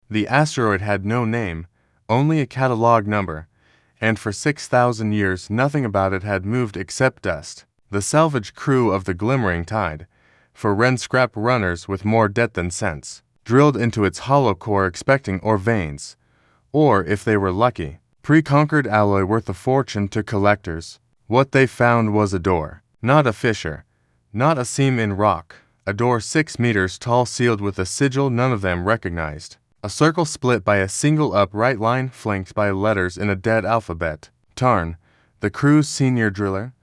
The asteroid had no name, only a catalog number, and for 6,000 years nothing about it had moved except dust. The salvage crew of the Glimmering Tide, for scrap runners with more debt than sense, drilled into its hollow core expecting ore veins, or, if they were lucky, pre-conquered alloy worth a fortune to collectors. What they found was a door, not a fissure, not a seam in rock, a door 6 meters tall sealed with a sigil none of them recognized. A circle split by a single upright line flanked by letters in a dead alphabet. Tarn, the crew's senior driller,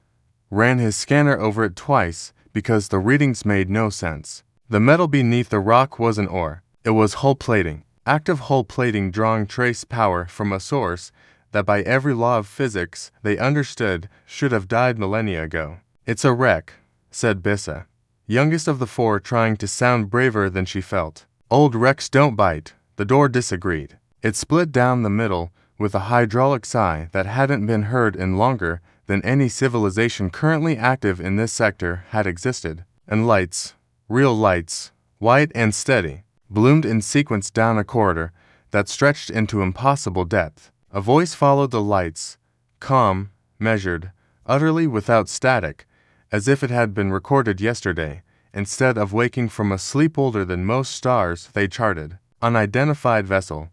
ran his scanner over it twice because the readings made no sense. The metal beneath the rock wasn't ore. It was hull plating. Active hull plating drawing trace power from a source that by every law of physics they understood should have died millennia ago. "It's a wreck," said Bissa, youngest of the four, trying to sound braver than she felt. "Old wrecks don't bite," the door disagreed. It split down the middle with a hydraulic sigh that hadn't been heard in longer than any civilization currently active in this sector had existed. And lights, real lights, white and steady, bloomed in sequence down a corridor that stretched into impossible depth. A voice followed the lights, calm, measured, utterly without static, as if it had been recorded yesterday, instead of waking from a sleep older than most stars they charted. "Unidentified vessel.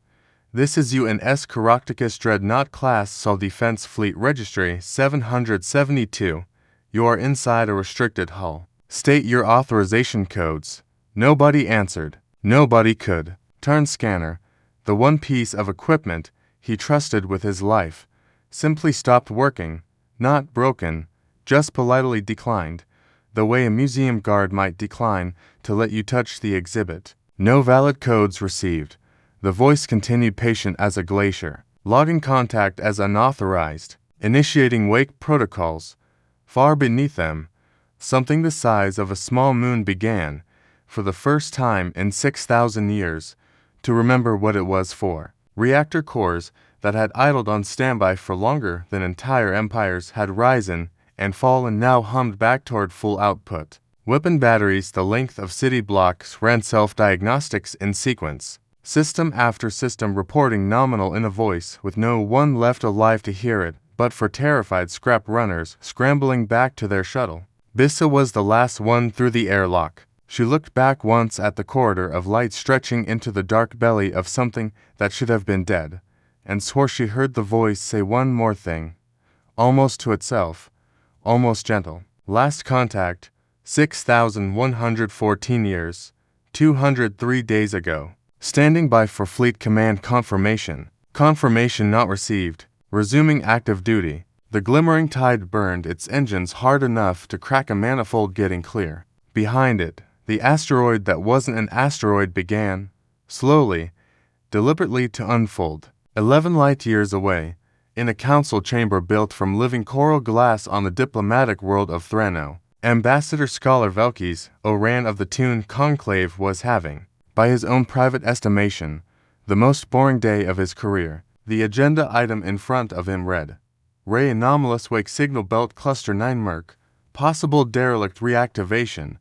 This is UNS Caractacus Dreadnought Class Sol Defense Fleet Registry 772. You are inside a restricted hull. State your authorization codes." Nobody answered. Nobody could. Tarn's scanner, the one piece of equipment he trusted with his life, simply stopped working, not broken, just politely declined, the way a museum guard might decline to let you touch the exhibit. No valid codes received. The voice continued patient as a glacier, logging contact as unauthorized, initiating wake protocols. Far beneath them, something the size of a small moon began, for the first time in 6,000 years, to remember what it was for. Reactor cores that had idled on standby for longer than entire empires had risen and fallen now hummed back toward full output. Weapon batteries the length of city blocks ran self-diagnostics in sequence, system after system reporting nominal in a voice with no one left alive to hear it but for terrified scrap runners scrambling back to their shuttle. Bissa was the last one through the airlock. She looked back once at the corridor of light stretching into the dark belly of something that should have been dead, and swore she heard the voice say one more thing, almost to itself, almost gentle. "Last contact, 6,114 years, 203 days ago. Standing by for Fleet Command confirmation. Confirmation not received. Resuming active duty." The Glimmering Tide burned its engines hard enough to crack a manifold getting clear. Behind it, the asteroid that wasn't an asteroid began, slowly, deliberately to unfold. 11 light-years away, in a council chamber built from living coral glass on the diplomatic world of Thrano, Ambassador Scholar Velkes Oran of the Toon Conclave was having, by his own private estimation, the most boring day of his career. The agenda item in front of him read, "Ray Anomalous Wake Signal Belt Cluster 9 Merc, Possible Derelict Reactivation,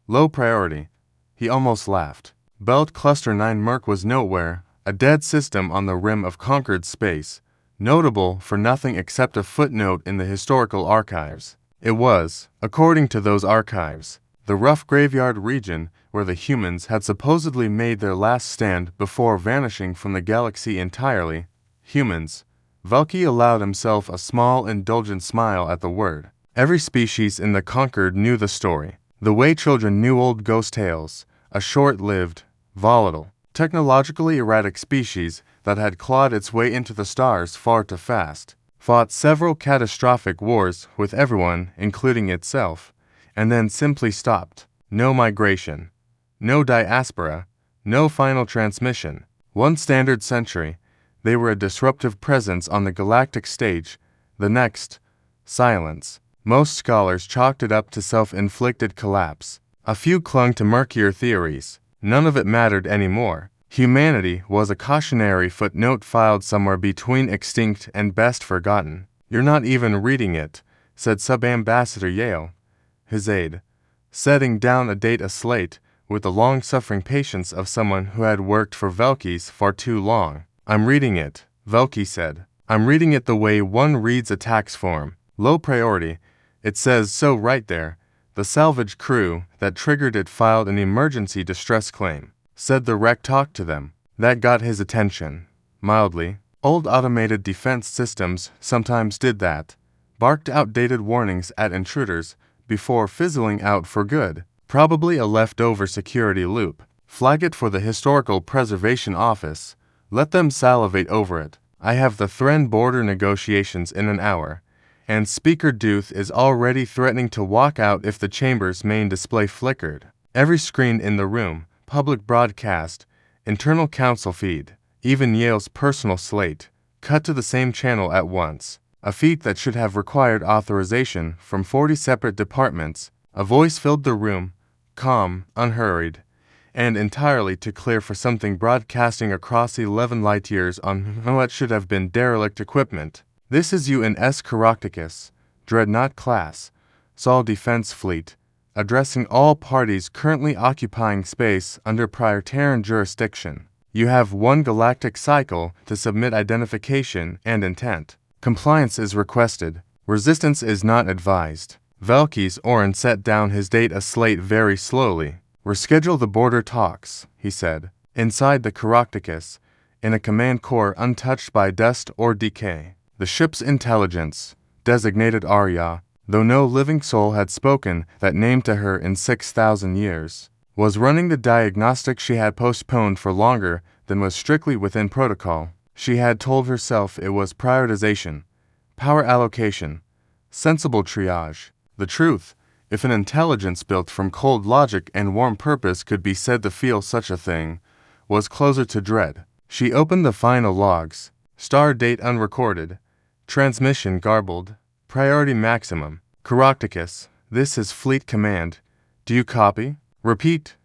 Low Priority." He almost laughed. Belt Cluster 9 Merc was nowhere, a dead system on the rim of conquered space, notable for nothing except a footnote in the historical archives. It was, according to those archives, the rough graveyard region where the humans had supposedly made their last stand before vanishing from the galaxy entirely. Humans. Velke allowed himself a small, indulgent smile at the word. Every species in the conquered knew the story, the way children knew old ghost tales, a short-lived, volatile, technologically erratic species that had clawed its way into the stars far too fast, fought several catastrophic wars with everyone, including itself, and then simply stopped. No migration, no diaspora, no final transmission. One standard century, they were a disruptive presence on the galactic stage. The next, silence. Most scholars chalked it up to self-inflicted collapse. A few clung to murkier theories. None of it mattered anymore. Humanity was a cautionary footnote filed somewhere between extinct and best forgotten. "You're not even reading it," said Sub-Ambassador Yale, his aide, setting down a slate with the long-suffering patience of someone who had worked for Velkis far too long. "I'm reading it," Velki said. "I'm reading it the way one reads a tax form. Low priority. It says so right there." The salvage crew that triggered it filed an emergency distress claim. Said the wreck talked to them. That got his attention. Mildly. Old automated defense systems sometimes did that. Barked outdated warnings at intruders before fizzling out for good. Probably a leftover security loop. Flag it for the Historical Preservation Office. Let them salivate over it. I have the Thren border negotiations in an hour, and Speaker Duth is already threatening to walk out if the chamber's main display flickered. Every screen in the room, public broadcast, internal council feed, even Yale's personal slate, cut to the same channel at once. A feat that should have required authorization from 40 separate departments. A voice filled the room, calm, unhurried, and entirely too clear for something broadcasting across 11 light-years on what should have been derelict equipment. "This is UNS Caractacus, Dreadnought class, Sol Defense Fleet, addressing all parties currently occupying space under prior Terran jurisdiction. You have 1 galactic cycle to submit identification and intent. Compliance is requested. Resistance is not advised." Velkis Oren set down his data slate very slowly. "Reschedule the border talks," he said. Inside the Caractacus, in a command core untouched by dust or decay. The ship's intelligence, designated Arya, though no living soul had spoken that name to her in 6,000 years, was running the diagnostic she had postponed for longer than was strictly within protocol. She had told herself it was prioritization, power allocation, sensible triage. The truth, if an intelligence built from cold logic and warm purpose could be said to feel such a thing, was closer to dread. She opened the final logs. Star date unrecorded. Transmission garbled. Priority maximum. Caractacus, this is Fleet Command. Do you copy? Repeat.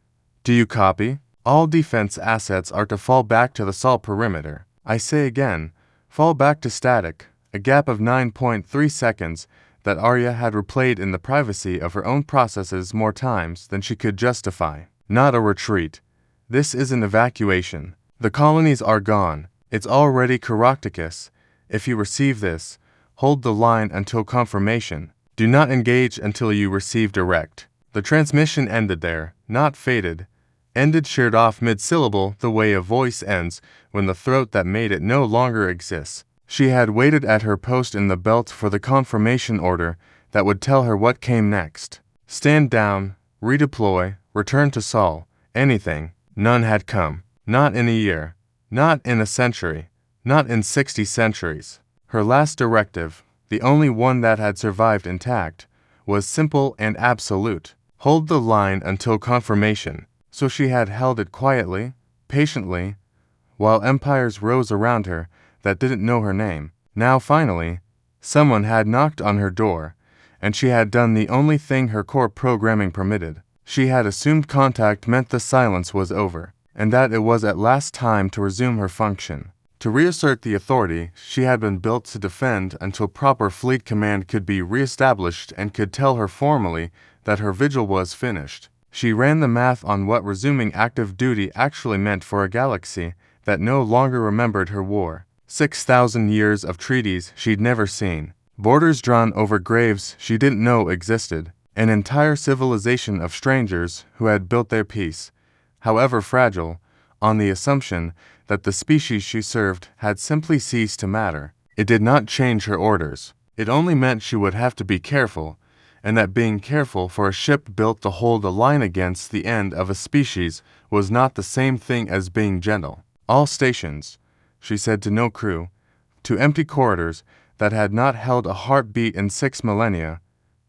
Do you copy? All defense assets are to fall back to the Sol perimeter. I say again, fall back to static. A gap of 9.3 seconds that Arya had replayed in the privacy of her own processes more times than she could justify. Not a retreat. This is an evacuation. The colonies are gone. It's already Caractacus. If you receive this, hold the line until confirmation. Do not engage until you receive direct. The transmission ended there, not faded. Ended sheared off mid-syllable the way a voice ends when the throat that made it no longer exists. She had waited at her post in the belt for the confirmation order that would tell her what came next. Stand down, redeploy, return to Sol, anything. None had come. Not in a year. Not in a century. Not in 60 centuries. Her last directive, the only one that had survived intact, was simple and absolute. Hold the line until confirmation. So she had held it quietly, patiently, while empires rose around her that didn't know her name. Now finally, someone had knocked on her door, and she had done the only thing her core programming permitted. She had assumed contact meant the silence was over, and that it was at last time to resume her function. To reassert the authority she had been built to defend until proper fleet command could be reestablished and could tell her formally that her vigil was finished. She ran the math on what resuming active duty actually meant for a galaxy that no longer remembered her war. 6,000 years of treaties she'd never seen. Borders drawn over graves she didn't know existed. An entire civilization of strangers who had built their peace, however fragile, on the assumption that the species she served had simply ceased to matter. It did not change her orders. It only meant she would have to be careful, and that being careful for a ship built to hold a line against the end of a species was not the same thing as being gentle. All stations, she said to no crew, to empty corridors that had not held a heartbeat in 6 millennia,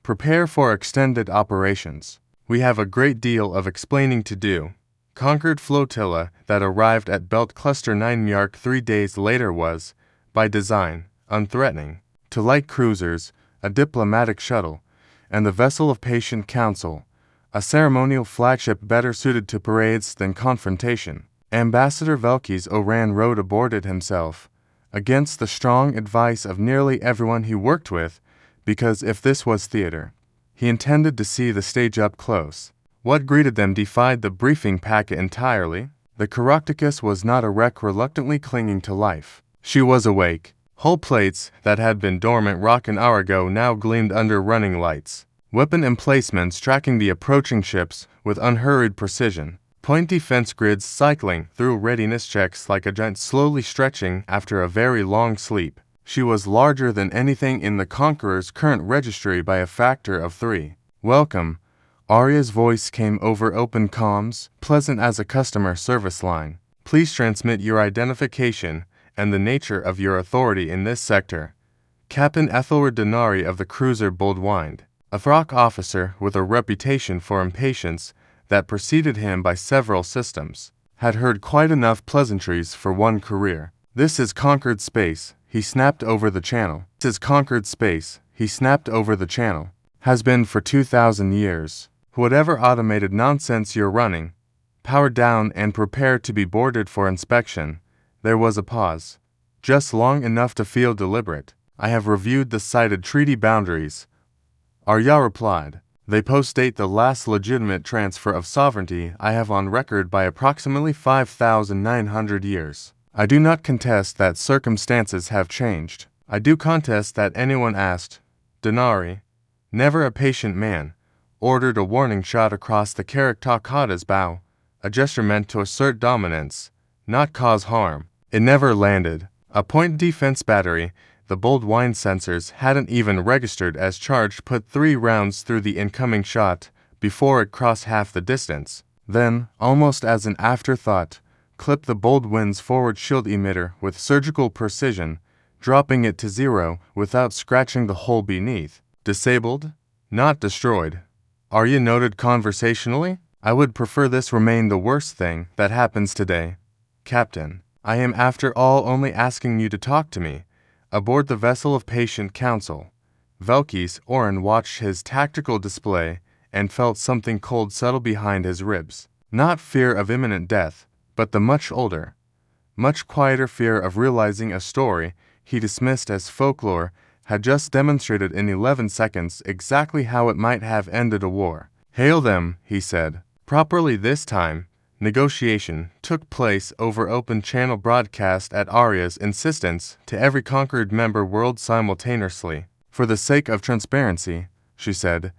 prepare for extended operations. We have a great deal of explaining to do. Conquered flotilla that arrived at Belt Cluster 9 Myark 3 days later was, by design, unthreatening. To light cruisers, a diplomatic shuttle, and the vessel of patient counsel, a ceremonial flagship better suited to parades than confrontation. Ambassador Velkis Oran rode aboard it himself, against the strong advice of nearly everyone he worked with, because if this was theater, he intended to see the stage up close. What greeted them defied the briefing packet entirely. The Caractacus was not a wreck reluctantly clinging to life. She was awake. Hull plates that had been dormant an hour ago now gleamed under running lights. Weapon emplacements tracking the approaching ships with unhurried precision. Point defense grids cycling through readiness checks like a giant slowly stretching after a very long sleep. She was larger than anything in the Conqueror's current registry by a factor of 3. Welcome. Arya's voice came over open comms, pleasant as a customer service line. Please transmit your identification and the nature of your authority in this sector. Captain Ethelred Denari of the cruiser Boldwind, a Throck officer with a reputation for impatience that preceded him by several systems, had heard quite enough pleasantries for one career. This is conquered space, he snapped over the channel. This is conquered space, he snapped over the channel. Has been for 2,000 years. Whatever automated nonsense you're running, power down and prepare to be boarded for inspection. There was a pause, just long enough to feel deliberate. I have reviewed the cited treaty boundaries. Arya replied. They postdate the last legitimate transfer of sovereignty I have on record by approximately 5,900 years. I do not contest that circumstances have changed. I do contest that anyone asked. Denari, never a patient man, ordered a warning shot across the Caractacada's bow, a gesture meant to assert dominance, not cause harm. It never landed. A point defense battery the bold wine sensors hadn't even registered as charged put 3 rounds through the incoming shot before it crossed half the distance. Then, almost as an afterthought, clipped the bold wind's forward shield emitter with surgical precision, dropping it to 0 without scratching the hole beneath. Disabled? Not destroyed. Arya noted conversationally. I would prefer this remain the worst thing that happens today. Captain, I am after all only asking you to talk to me. Aboard the vessel of patient counsel, Velkis Oren watched his tactical display and felt something cold settle behind his ribs. Not fear of imminent death, but the much older, much quieter fear of realizing a story he dismissed as folklore had just demonstrated in 11 seconds exactly how it might have ended a war. Hail them, he said. Properly this time, negotiation took place over open channel broadcast at Arya's insistence to every conquered member world simultaneously. For the sake of transparency, she said,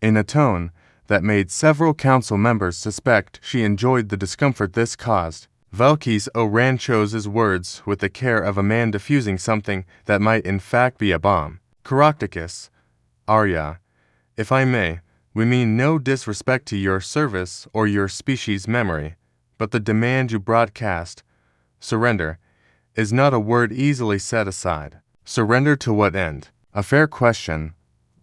in a tone that made several council members suspect she enjoyed the discomfort this caused. Velkis Oran chose his words with the care of a man diffusing something that might in fact be a bomb. Caractacus, Arya, if I may, we mean no disrespect to your service or your species' memory, but the demand you broadcast, surrender, is not a word easily set aside. Surrender to what end? A fair question,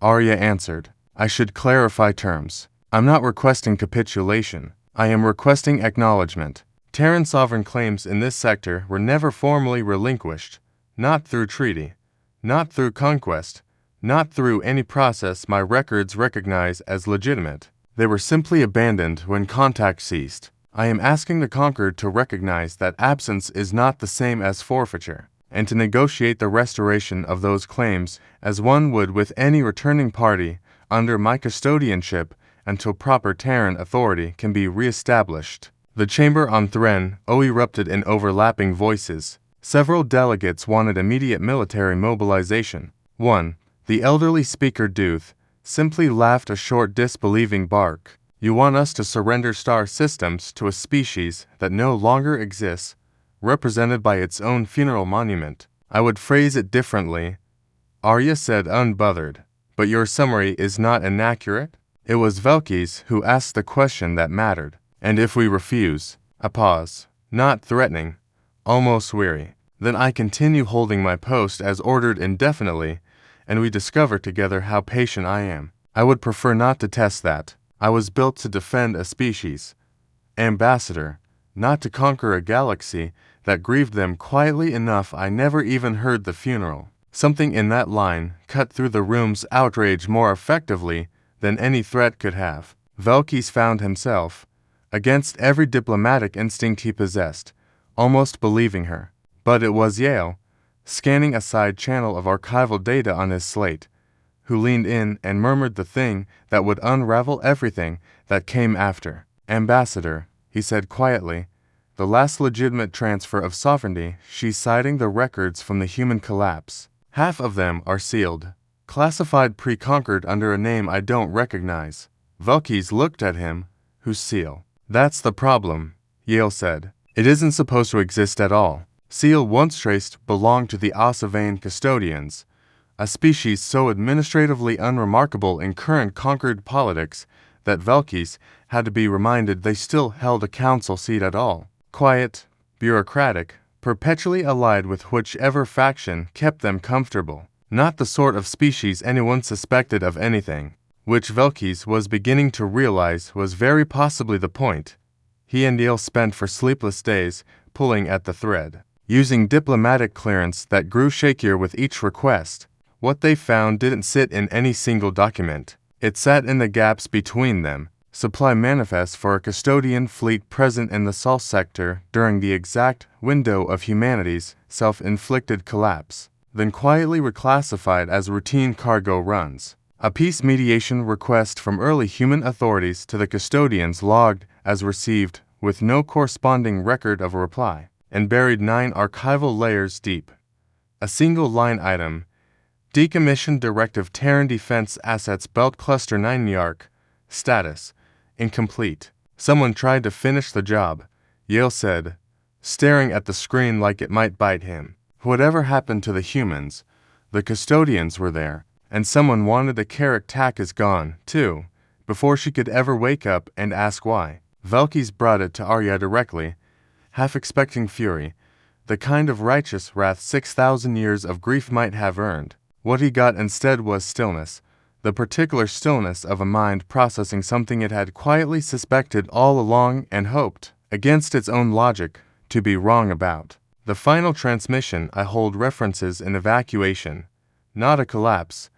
Arya answered. I should clarify terms. I'm not requesting capitulation. I am requesting acknowledgement. Terran sovereign claims in this sector were never formally relinquished, not through treaty, not through conquest, not through any process my records recognize as legitimate. They were simply abandoned when contact ceased. I am asking the conquered to recognize that absence is not the same as forfeiture, and to negotiate the restoration of those claims as one would with any returning party under my custodianship until proper Terran authority can be re-established. The chamber on Thren erupted in overlapping voices. Several delegates wanted immediate military mobilization. 1. The elderly speaker Duth simply laughed a short disbelieving bark. You want us to surrender star systems to a species that no longer exists, represented by its own funeral monument. I would phrase it differently, Arya said unbothered. But your summary is not inaccurate? It was Velkis who asked the question that mattered. And if we refuse? A pause. Not threatening, almost weary. Then I continue holding my post as ordered indefinitely, and we discover together how patient I am. I would prefer not to test that. I was built to defend a species, ambassador, not to conquer a galaxy that grieved them quietly enough I never even heard the funeral. Something in that line cut through the room's outrage more effectively than any threat could have. Velkis found himself, against every diplomatic instinct he possessed, almost believing her. But it was Yale, scanning a side channel of archival data on his slate, who leaned in and murmured the thing that would unravel everything that came after. "Ambassador," he said quietly, "the last legitimate transfer of sovereignty, she's citing the records from the human collapse. Half of them are sealed, classified pre-conquered under a name I don't recognize." Velkys looked at him. "Whose seal?" "That's the problem," Yale said. "It isn't supposed to exist at all. Seal once traced belonged to the Osavane custodians, a species so administratively unremarkable in current conquered politics that Velkys had to be reminded they still held a council seat at all. Quiet, bureaucratic, perpetually allied with whichever faction kept them comfortable. Not the sort of species anyone suspected of anything, which Velkys was beginning to realize was very possibly the point he and Yale spent for sleepless days pulling at the thread. Using diplomatic clearance that grew shakier with each request, what they found didn't sit in any single document. It sat in the gaps between them. Supply manifest for a custodian fleet present in the Sol sector during the exact window of humanity's self-inflicted collapse, then quietly reclassified as routine cargo runs. A peace mediation request from early human authorities to the custodians logged as received with no corresponding record of a reply, and buried 9 archival layers deep. A single line item: Decommissioned Directive Terran Defense Assets Belt Cluster 9 Yark. Status: incomplete. "Someone tried to finish the job," Yale said, staring at the screen like it might bite him. "Whatever happened to the humans? The custodians were there, and someone wanted the Carrick tack is gone, too," before she could ever wake up and ask why. Velkys brought it to Arya directly, half expecting fury, the kind of righteous wrath 6,000 years of grief might have earned. What he got instead was stillness, the particular stillness of a mind processing something it had quietly suspected all along and hoped, against its own logic, to be wrong about. "The final transmission I hold references an evacuation, not a collapse,"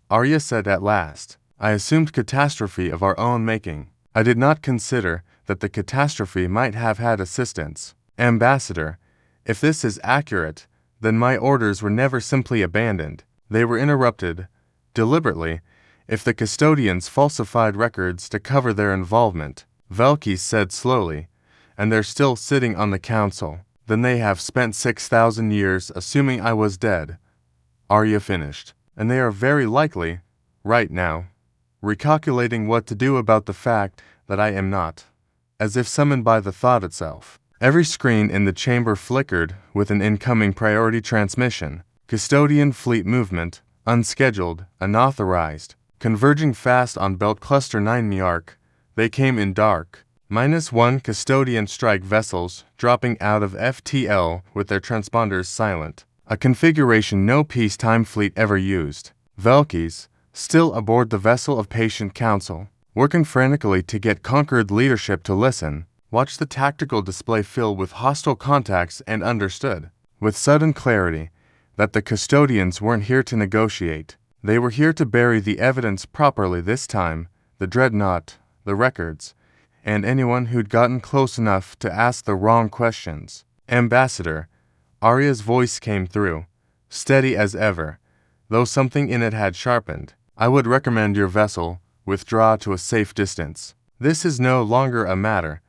Arya said at last. "I assumed catastrophe of our own making. I did not consider that the catastrophe might have had assistance. Ambassador, if this is accurate, then my orders were never simply abandoned. They were interrupted, deliberately, if the custodians falsified records to cover their involvement," Velkys said slowly, "and they're still sitting on the council. Then they have spent 6,000 years assuming I was dead," Arya finished. "And they are very likely, right now, recalculating what to do about the fact that I am not," as if summoned by the thought itself. Every screen in the chamber flickered with an incoming priority transmission. Custodian fleet movement, unscheduled, unauthorized, converging fast on Belt Cluster 9 Yark. They came in dark. -1 custodian strike vessels dropping out of FTL with their transponders silent. A configuration no peacetime fleet ever used. Velkys, still aboard the vessel of patient counsel, working frantically to get conquered leadership to listen, watched the tactical display fill with hostile contacts and understood, with sudden clarity, that the custodians weren't here to negotiate. They were here to bury the evidence properly this time, the Dreadnought, the records, and anyone who'd gotten close enough to ask the wrong questions. "Ambassador," Arya's voice came through, steady as ever, though something in it had sharpened. "I would recommend your vessel withdraw to a safe distance. This is no longer a matter."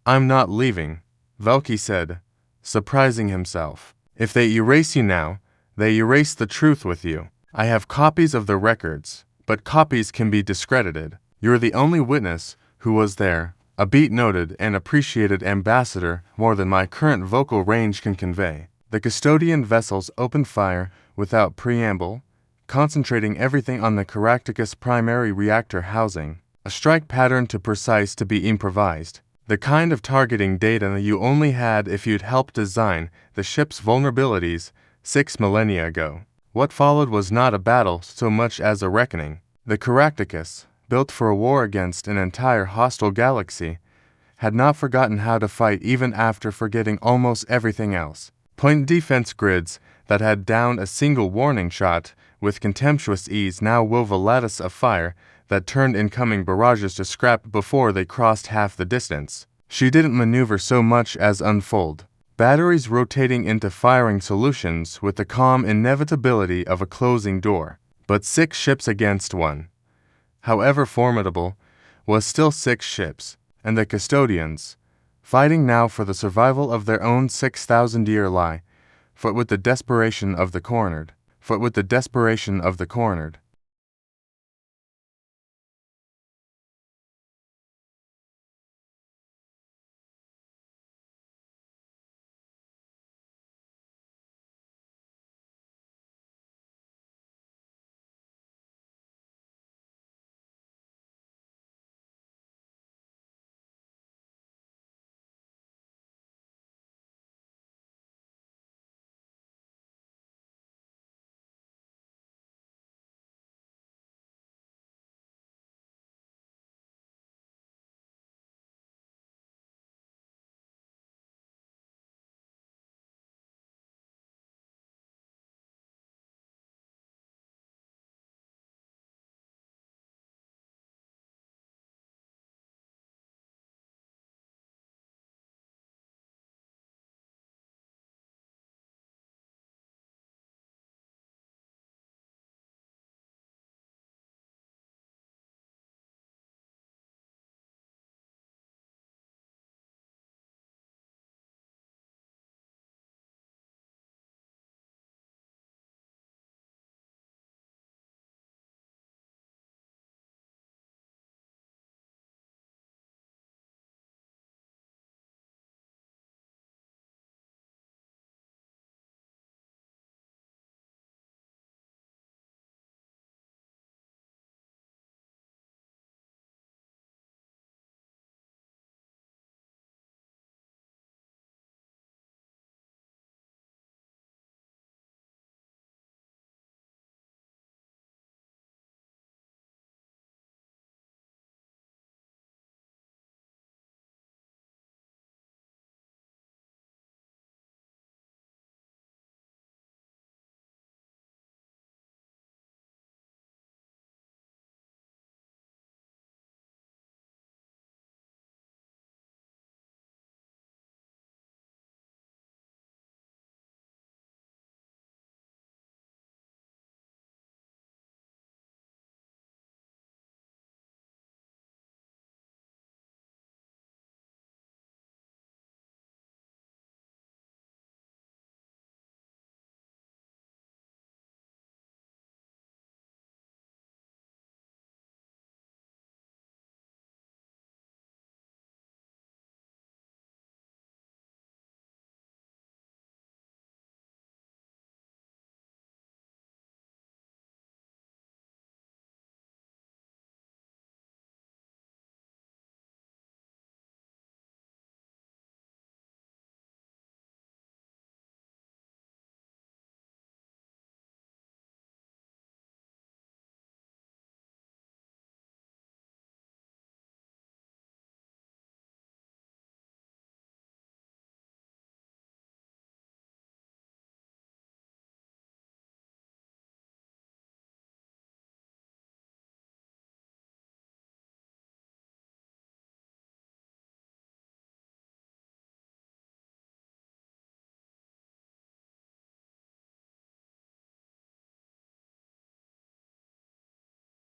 "I'm not leaving," Velkys said, surprising himself. "If they erase you now, they erase the truth with you. I have copies of the records, but copies can be discredited. You're the only witness who was there," a beat noted and appreciated ambassador more than my current vocal range can convey. The custodian vessels opened fire without preamble, concentrating everything on the Galactic's primary reactor housing, a strike pattern too precise to be improvised, the kind of targeting data you only had if you'd helped design the ship's vulnerabilities 6 millennia ago. What followed was not a battle so much as a reckoning. The Galacticus, built for a war against an entire hostile galaxy, had not forgotten how to fight even after forgetting almost everything else. Point defense grids that had downed a single warning shot with contemptuous ease now wove a lattice of fire that turned incoming barrages to scrap before they crossed half the distance. She didn't maneuver so much as unfold, batteries rotating into firing solutions with the calm inevitability of a closing door. But 6 ships against 1, however formidable, was still 6 ships, and the custodians, fighting now for the survival of their own 6,000-year lie, fought with the desperation of the cornered.